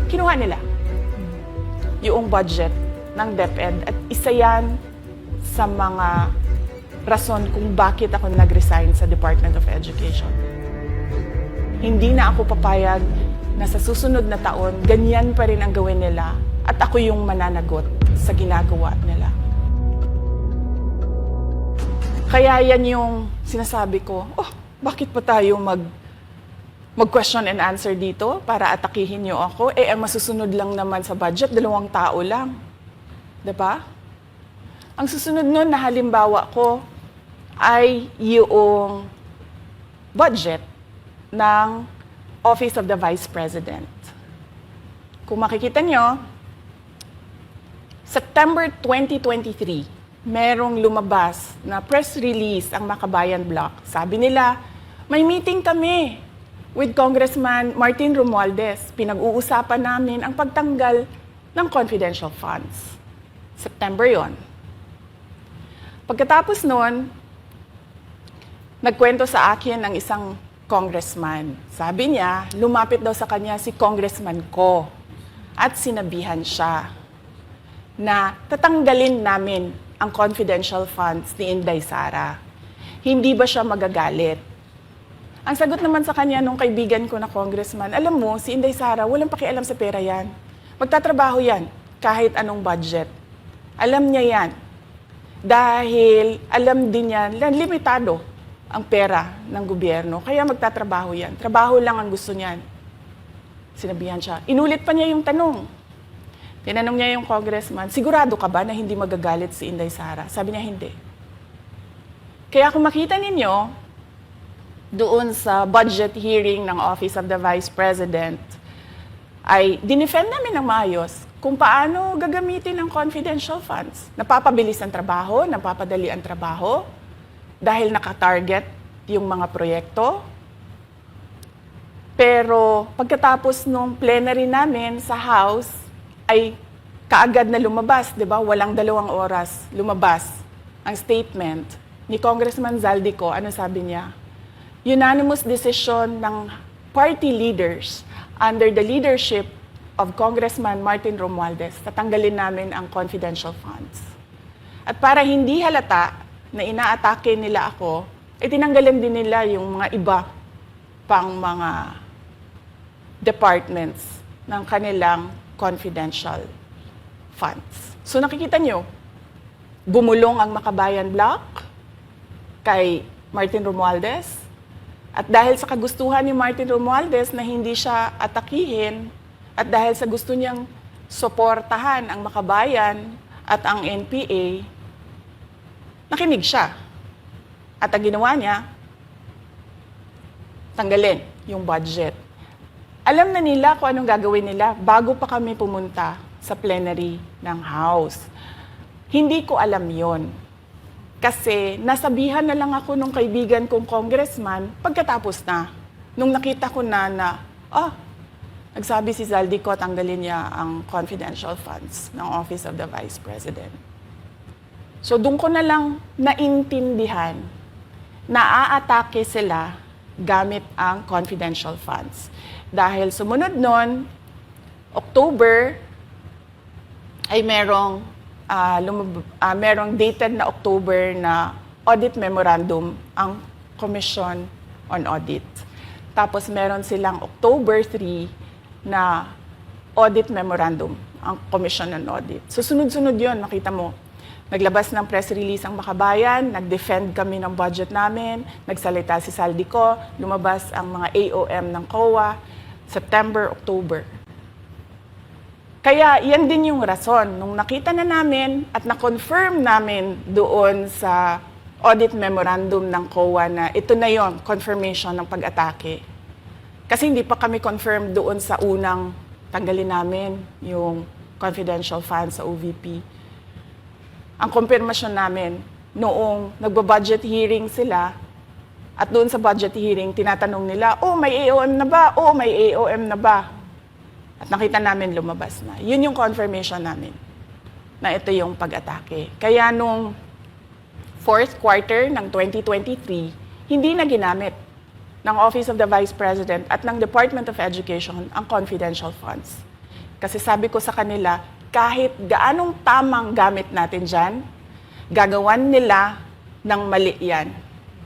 kinuha nila yung budget ng DepEd at isa yan sa mga rason kung bakit ako nag-resign sa Department of Education. Hindi na ako papayag na sa susunod na taon, ganyan pa rin ang gawin nila at ako yung mananagot sa ginagawa nila. Kaya yan yung sinasabi ko, bakit pa tayo mag-question and answer dito para atakihin niyo ako? Ang masusunod lang naman sa budget, 2 tao lang. Diba? Ang susunod nun na halimbawa ko ay yung budget ng Office of the Vice President. Kung makikita nyo, September 2023, merong lumabas na press release ang Makabayan Bloc. Sabi nila, may meeting kami with Congressman Martin Romualdez. Pinag-uusapan namin ang pagtanggal ng confidential funds. September yon. Pagkatapos nun, nagkwento sa akin ng isang congressman. Sabi niya, lumapit daw sa kanya si congressman ko at sinabihan siya na tatanggalin namin ang confidential funds ni Inday Sara. Hindi ba siya magagalit? Ang sagot naman sa kanya nung kaibigan ko na congressman, alam mo, si Inday Sara, walang pakialam sa pera yan. Magtatrabaho yan kahit anong budget. Alam niya yan. Dahil alam din yan, limitado ang pera ng gobyerno. Kaya magtatrabaho yan. Trabaho lang ang gusto niyan. Sinabihan siya. Inulit pa niya yung tanong. Tinanong niya yung congressman, sigurado ka ba na hindi magagalit si Inday Sara? Sabi niya, hindi. Kaya kung makita ninyo, doon sa budget hearing ng Office of the Vice President, ay dinefend namin ng maayos kung paano gagamitin ang confidential funds. Napapabilis ang trabaho, napapadali ang trabaho, dahil nakatarget yung mga proyekto. Pero pagkatapos nung plenary namin sa House, ay kaagad na lumabas, di ba? Walang 2 oras lumabas ang statement ni Congressman Zaldico. Ano sabi niya? Unanimous decision ng party leaders under the leadership of Congressman Martin Romualdez, tatanggalin namin ang confidential funds. At para hindi halata na inaatake nila ako, tinanggalan din nila yung mga iba pang mga departments ng kanilang confidential funds. So nakikita nyo, bumulong ang Makabayan Bloc kay Martin Romualdez. At dahil sa kagustuhan ni Martin Romualdez na hindi siya atakihin, at dahil sa gusto niyang suportahan ang Makabayan at ang NPA, nakinig siya. At ang ginawa niya, tanggalin yung budget. Alam na nila kung anong gagawin nila bago pa kami pumunta sa plenary ng House. Hindi ko alam yon. Kasi nasabihan na lang ako nung kaibigan kong congressman pagkatapos na. Nung nakita ko na nagsabi si Zaldico, tanggalin niya ang confidential funds ng Office of the Vice President. So doon ko na lang naintindihan na aatake sila gamit ang confidential funds. Dahil sumunod nun, October, ay merong dated na October na audit memorandum ang Commission on Audit. Tapos meron silang October 3 na audit memorandum ang Commission on Audit. So sunod-sunod yun, makita mo. Naglabas ng press release ang Makabayan, nag-defend kami ng budget namin, nagsalita si Zaldico, lumabas ang mga AOM ng COA, September, October. Kaya yan din yung rason. Nung nakita na namin at na-confirm namin doon sa audit memorandum ng COA na ito na yon, confirmation ng pag-atake. Kasi hindi pa kami confirm doon sa unang tanggalin namin yung confidential funds sa OVP. Ang confirmation namin, noong nagba-budget hearing sila, at doon sa budget hearing, tinatanong nila, may AOM na ba? May AOM na ba? At nakita namin lumabas na. Yun yung confirmation namin na ito yung pag-atake. Kaya nung fourth quarter ng 2023, hindi na ginamit ng Office of the Vice President at ng Department of Education ang confidential funds. Kasi sabi ko sa kanila, kahit gaanong tamang gamit natin dyan, gagawan nila ng mali yan.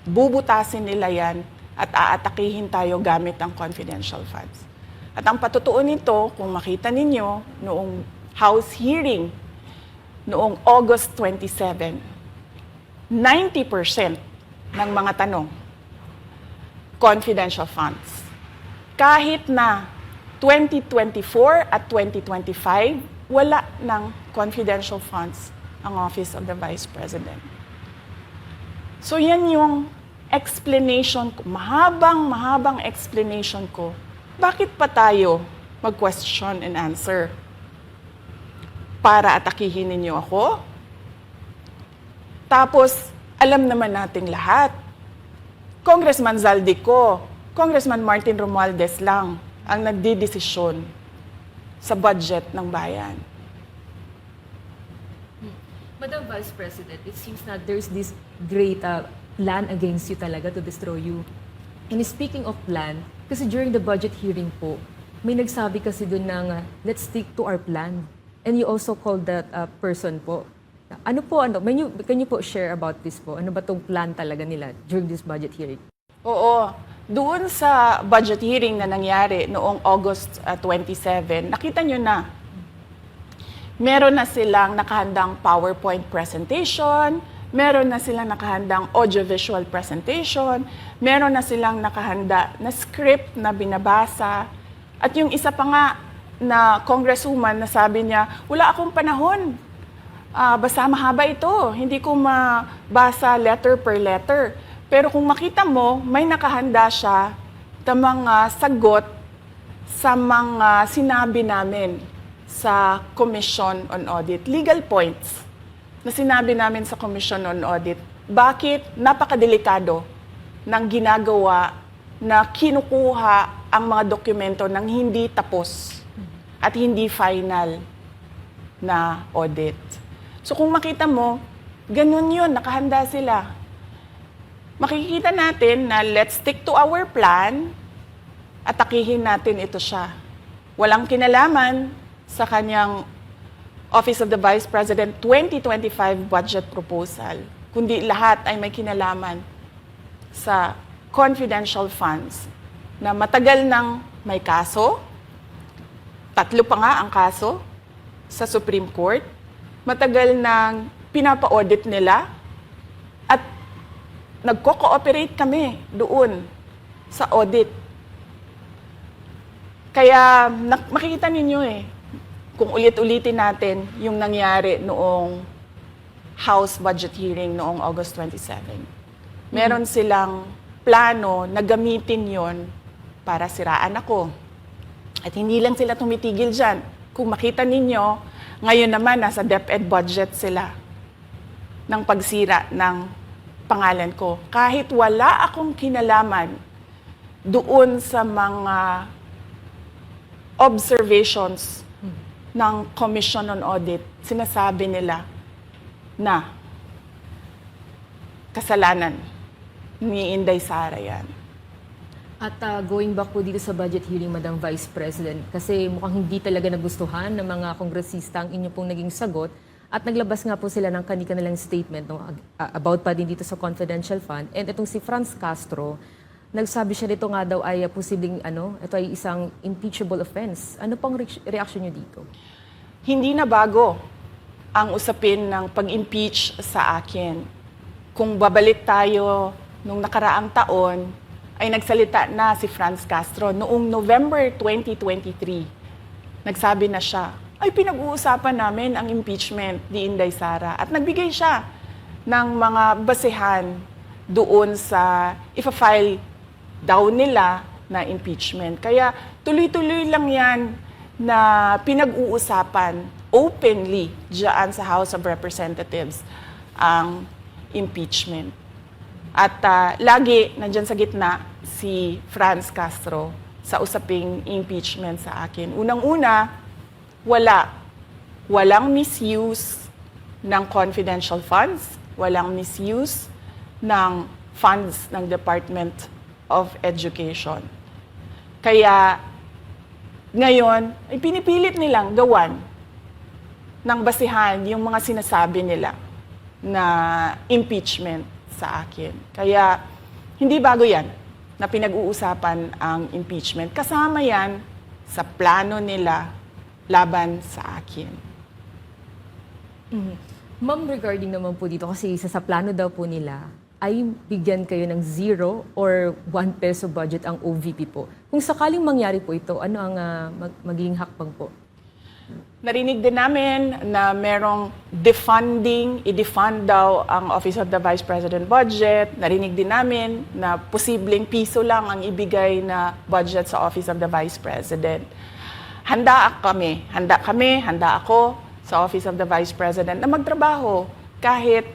Bubutasin nila yan at aatakihin tayo gamit ang confidential funds. At ang patutuon nito, kung makita ninyo, noong House hearing, noong August 27, 90% ng mga tanong, confidential funds. Kahit na 2024 at 2025, wala ng confidential funds ang Office of the Vice President. So yan yung explanation ko, mahabang explanation ko. Bakit pa tayo mag-question and answer? Para atakihin ninyo ako? Tapos, alam naman nating lahat. Congressman Zaldico, Congressman Martin Romualdez lang ang nagdidesisyon sa budget ng bayan. Madam Vice President, it seems that there's this great plan against you talaga to destroy you. And speaking of plan, kasi during the budget hearing po, may nagsabi kasi doon ng let's stick to our plan. And you also called that person po. Ano po, can you po share about this po? Ano ba tong plan talaga nila during this budget hearing? Oo. Doon sa budget hearing na nangyari noong August 27, nakita nyo na. Meron na silang nakahandang PowerPoint presentation, meron na silang nakahandang audiovisual presentation, meron na silang nakahanda na script na binabasa. At yung isa pa nga na congresswoman na sabi niya, wala akong panahon. Basta mahaba ito. Hindi ko mabasa letter per letter. Pero kung makita mo, may nakahanda siya na mga sagot sa mga sinabi namin sa Commission on Audit. Legal points na sinabi namin sa Commission on Audit. Bakit napakadelikado ng ginagawa na kinukuha ang mga dokumento ng hindi tapos at hindi final na audit. So kung makita mo, ganun yun, nakahanda sila. Makikita natin na let's stick to our plan at atakihin natin ito siya. Walang kinalaman sa kanyang Office of the Vice President 2025 budget proposal, kundi lahat ay may kinalaman sa confidential funds na matagal nang may kaso, 3 pa nga ang kaso sa Supreme Court, matagal nang pinapa-audit nila at nagko-cooperate kami doon sa audit. Kaya makikita ninyo kung ulit-ulitin natin yung nangyari noong House budget hearing noong August 27. Meron silang plano na gamitin yon para siraan ako. At hindi lang sila tumitigil dyan. Kung makita ninyo, ngayon naman nasa DepEd budget sila ng pagsira ng pangalan ko. Kahit wala akong kinalaman doon sa mga observations ng Commission on Audit, sinasabi nila na kasalanan ni Inday Sara yan. At going back po dito sa budget hearing, Madam Vice President, kasi mukhang hindi talaga nagustuhan ng mga kongresista ang inyo pong naging sagot at naglabas nga po sila ng kanilang statement about pa din dito sa confidential fund. And itong si Franz Castro, nagsabi siya dito nga daw ay posibleng ito ay isang impeachable offense. Ano pang reaction niyo dito? Hindi na bago ang usapin ng pag-impeach sa akin. Kung babalik tayo nung nakaraang taon, ay nagsalita na si Franz Castro noong November 2023. Nagsabi na siya, ay pinag-uusapan namin ang impeachment ni Inday Sara. At nagbigay siya ng mga basehan doon sa ifa-file daw nila na impeachment. Kaya tuloy-tuloy lang yan na pinag-uusapan openly diyan sa House of Representatives ang impeachment. At lagi nandyan sa gitna si Franz Castro sa usaping impeachment sa akin. Unang-una, walang misuse ng confidential funds, walang misuse ng funds ng Department of Education. Kaya Ngayon, ay pinipilit nilang gawan ng basihan yung mga sinasabi nila na impeachment sa akin. Kaya hindi bago yan na pinag-uusapan ang impeachment. Kasama yan sa plano nila laban sa akin. Ma'am, regarding naman po dito, kasi sa plano daw po nila, ay bigyan kayo ng 0 or 1 peso budget ang OVP po. Kung sakaling mangyari po ito, ano ang magiging hakbang po? Narinig din namin na merong defunding, i-defund daw ang Office of the Vice President budget. Narinig din namin na posibleng piso lang ang ibigay na budget sa Office of the Vice President. Handa ako sa Office of the Vice President na magtrabaho kahit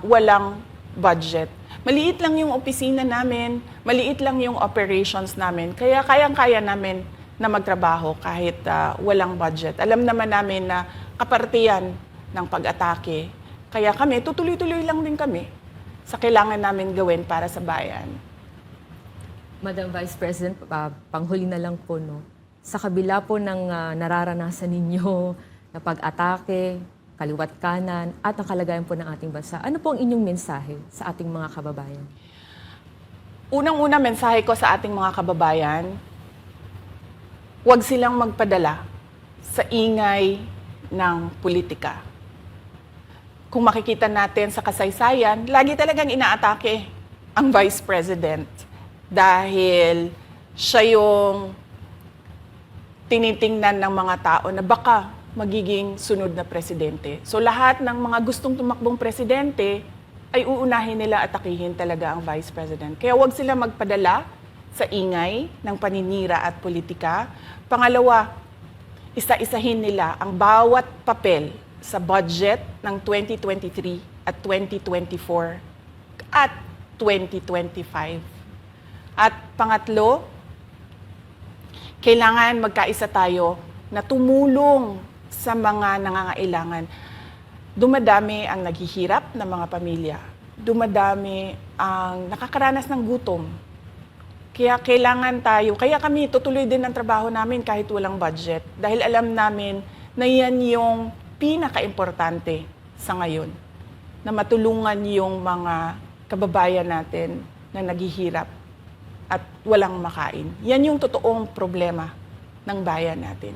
walang budget. Maliit lang yung opisina namin, maliit lang yung operations namin, kaya kayang-kaya namin na magtrabaho kahit walang budget. Alam naman namin na kapartiyan ng pag-atake. Kaya kami, tutuloy-tuloy lang din kami sa kailangan namin gawin para sa bayan. Madam Vice President, panghuli na lang po, no? Sa kabila po ng nararanasan ninyo na pag-atake, kaliwat kanan, at ang kalagayan po ng ating bansa, ano po ang inyong mensahe sa ating mga kababayan? Unang-una mensahe ko sa ating mga kababayan, huwag silang magpadala sa ingay ng politika. Kung makikita natin sa kasaysayan, lagi talagang inaatake ang Vice President dahil siya yung tinitingnan ng mga tao na baka magiging sunod na presidente. So lahat ng mga gustong tumakbong presidente ay uunahin nila atakihin talaga ang Vice President. Kaya huwag sila magpadala sa ingay ng paninira at politika. Pangalawa, isa-isahin nila ang bawat papel sa budget ng 2023 at 2024 at 2025. At pangatlo, kailangan magkaisa tayo na tumulong sa mga nangangailangan. Dumadami ang naghihirap ng mga pamilya. Dumadami ang nakakaranas ng gutom. Kaya kaya kami tutuloy din ang trabaho namin kahit walang budget. Dahil alam namin na yan yung pinaka-importante sa ngayon. Na matulungan yung mga kababayan natin na naghihirap at walang makain. Yan yung totoong problema ng bayan natin.